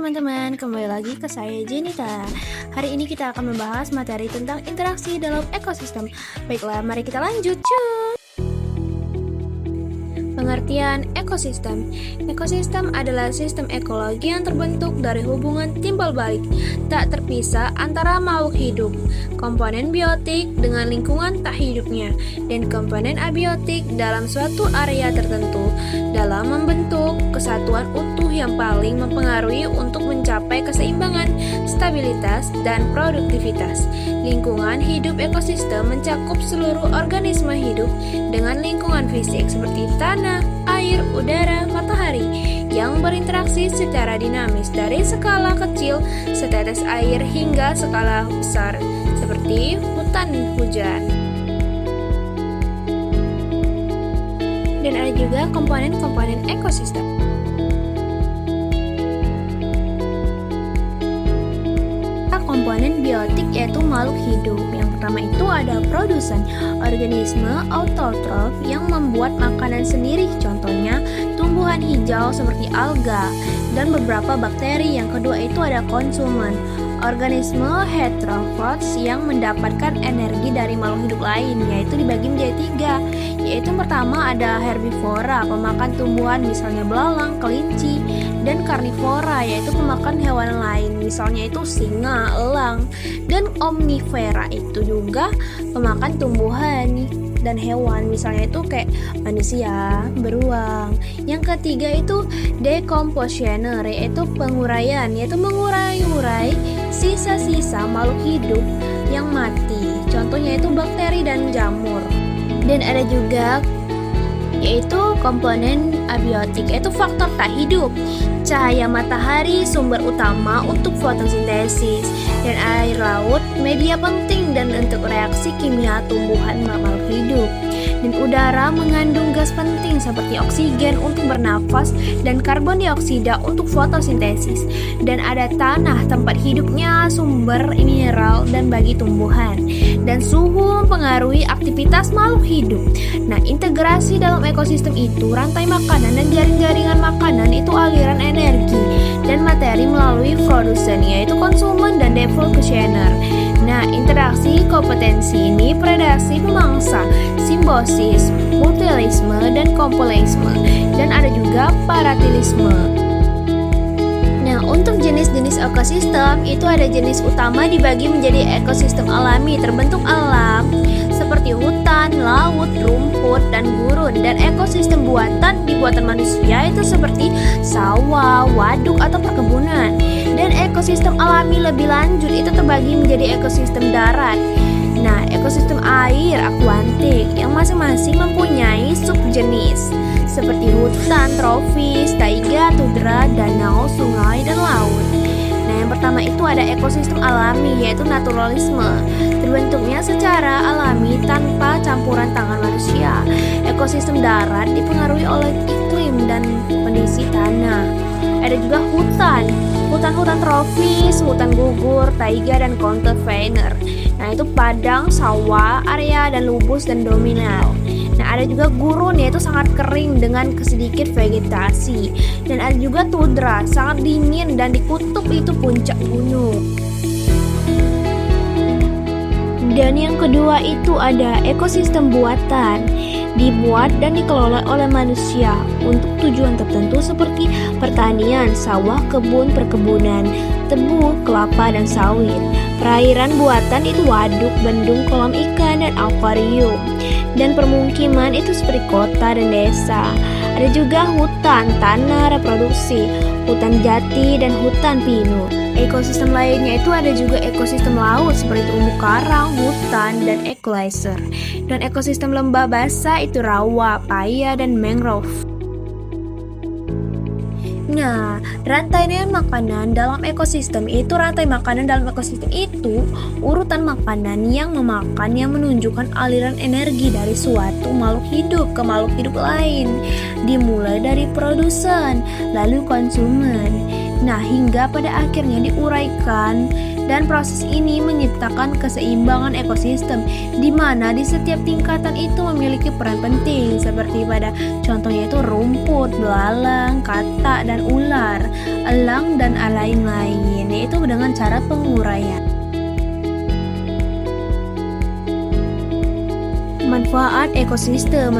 teman-teman, kembali lagi ke saya Jenita. Hari ini kita akan membahas materi tentang interaksi dalam ekosistem. Baiklah, mari kita lanjut. Pengertian ekosistem. Ekosistem adalah sistem ekologi yang terbentuk dari hubungan timbal balik tak terpisah antara makhluk hidup, komponen biotik dengan lingkungan tak hidupnya, dan komponen abiotik dalam suatu area tertentu dalam membentuk kesatuan utuh yang paling mempengaruhi untuk mencapai keseimbangan, stabilitas, dan produktivitas. Lingkungan hidup ekosistem mencakup seluruh organisme hidup dengan lingkungan fisik seperti tanah, air, udara, matahari yang berinteraksi secara dinamis dari skala kecil setetes air hingga skala besar seperti hutan hujan. Dan ada juga komponen-komponen ekosistem. Komponen biotik yaitu makhluk hidup. Yang pertama itu ada produsen, organisme autotrof yang membuat makanan sendiri, contohnya tumbuhan hijau seperti alga, dan beberapa bakteri. Yang kedua itu ada konsumen, organisme heterotrophs yang mendapatkan energi dari makhluk hidup lain, yaitu dibagi menjadi tiga, yaitu pertama ada herbivora, pemakan tumbuhan misalnya belalang, kelinci, dan karnivora, yaitu pemakan hewan lain misalnya itu singa, elang, dan omnivora itu juga pemakan tumbuhan dan hewan misalnya itu kayak manusia, beruang. Yang ketiga itu decompositioner, yaitu penguraian, yaitu mengurai-urai sisa-sisa makhluk hidup yang mati, contohnya itu bakteri dan jamur. Dan ada juga yaitu komponen abiotik, yaitu faktor tak hidup, cahaya matahari sumber utama untuk fotosintesis, dan air laut media penting dan untuk reaksi kimia tumbuhan makhluk hidup. Dan udara mengandung gas penting seperti oksigen untuk bernafas dan karbon dioksida untuk fotosintesis. Dan ada tanah tempat hidupnya sumber mineral dan bagi tumbuhan. Dan suhu mempengaruhi aktivitas makhluk hidup. Nah, integrasi dalam ekosistem itu rantai makanan dan jaring-jaringan makanan itu aliran energi dan materi melalui produsen, yaitu konsumen dan devolutioner. Nah, interaksi kompetensi ini predasi pemangsa, simbiosis, mutualisme, dan komplexisme, dan ada juga paratilisme. Nah, untuk jenis-jenis ekosistem itu ada jenis utama dibagi menjadi ekosistem alami terbentuk alam seperti hutan, laut, rumput, dan gurun, dan ekosistem buatan dibuatan manusia itu seperti sawah, waduk, atau perkebunan. Dan ekosistem alami lebih lanjut itu terbagi menjadi ekosistem darat. Nah, ekosistem air akuatik yang masing-masing mempunyai subjenis seperti hutan, tropis, taiga, tundra, danau, sungai, dan laut. Nah, yang pertama itu ada ekosistem alami, yaitu naturalisme, terbentuknya secara alami tanpa campuran tangan manusia. Ekosistem darat dipengaruhi oleh iklim dan kondisi tanah. Ada juga hutan-hutan tropis, hutan gugur, taiga, dan conifera. Nah, itu padang, sawah, area, dan lubus, dan dominal. Nah, ada juga gurun, yaitu sangat kering dengan sedikit vegetasi. Dan ada juga tundra, sangat dingin dan di kutub itu puncak gunung. Dan yang kedua itu ada ekosistem buatan, dibuat dan dikelola oleh manusia untuk tujuan tertentu seperti pertanian, sawah, kebun, perkebunan, tebu, kelapa, dan sawit. Perairan buatan itu waduk, bendung, kolam ikan, dan akuarium. Dan permukiman itu seperti kota dan desa. Ada juga hutan, tanah reproduksi, hutan jati, dan hutan pinus. Ekosistem lainnya itu ada juga ekosistem laut seperti terumbu karang, hutan, dan equalizer. Dan ekosistem lembah basah itu rawa, paya, dan mangrove. Nah, rantai makanan dalam ekosistem itu urutan makanan yang memakan yang menunjukkan aliran energi dari suatu makhluk hidup ke makhluk hidup lain, dimulai dari produsen, lalu konsumen. Nah, hingga pada akhirnya diuraikan Dan proses ini menciptakan keseimbangan ekosistem, di mana di setiap tingkatan itu memiliki peran penting, seperti pada contohnya itu rumput, belalang, katak, dan ular, elang, dan lain-lain, yaitu dengan cara penguraian. Manfaat ekosistem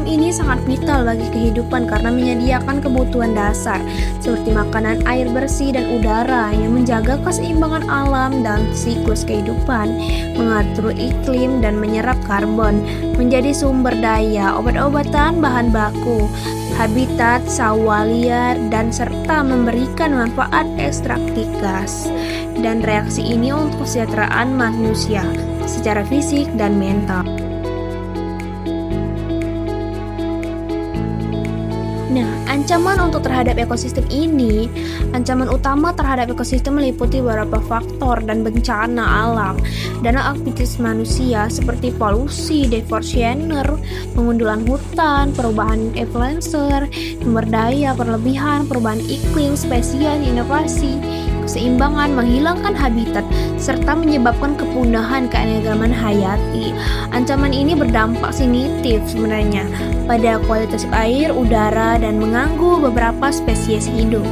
ini sangat vital bagi kehidupan karena menyediakan kebutuhan dasar seperti makanan, air bersih, dan udara yang menjaga keseimbangan alam dan siklus kehidupan, mengatur iklim dan menyerap karbon, menjadi sumber daya, obat-obatan, bahan baku, habitat sawah liar, dan serta memberikan manfaat ekstraktif gas. Dan reaksi ini untuk kesejahteraan manusia secara fisik dan mental. Nah, ancaman terhadap ekosistem ini, ancaman utama terhadap ekosistem meliputi beberapa faktor dan bencana alam dan aktivitas manusia seperti polusi, deforestation, pengundulan hutan, perubahan influencer, sumber daya berlebihan, perubahan iklim, spesies, inovasi, keseimbangan, menghilangkan habitat, serta menyebabkan kepunahan keanekaragaman hayati. Ancaman ini berdampak signifikan sebenarnya pada kualitas air, udara, dan mengganggu beberapa spesies hidup.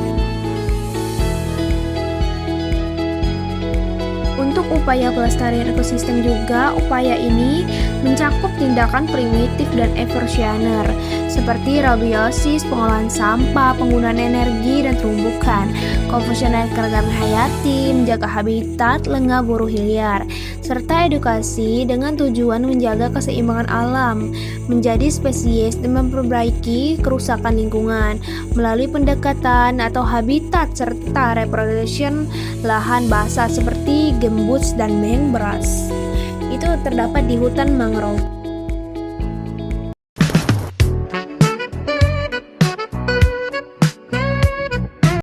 Untuk upaya pelestarian ekosistem juga, upaya ini mencakup tindakan primitif dan evolusioner seperti rebiosis, pengolahan sampah, penggunaan energi dan terumbukan, konvensional keragaman hayati, menjaga habitat, lengah buruh liar, serta edukasi dengan tujuan menjaga keseimbangan alam, menjadi spesies dan memperbaiki kerusakan lingkungan melalui pendekatan atau habitat serta reproduction lahan basah seperti gembus dan mangrove. Itu terdapat di hutan mangrove.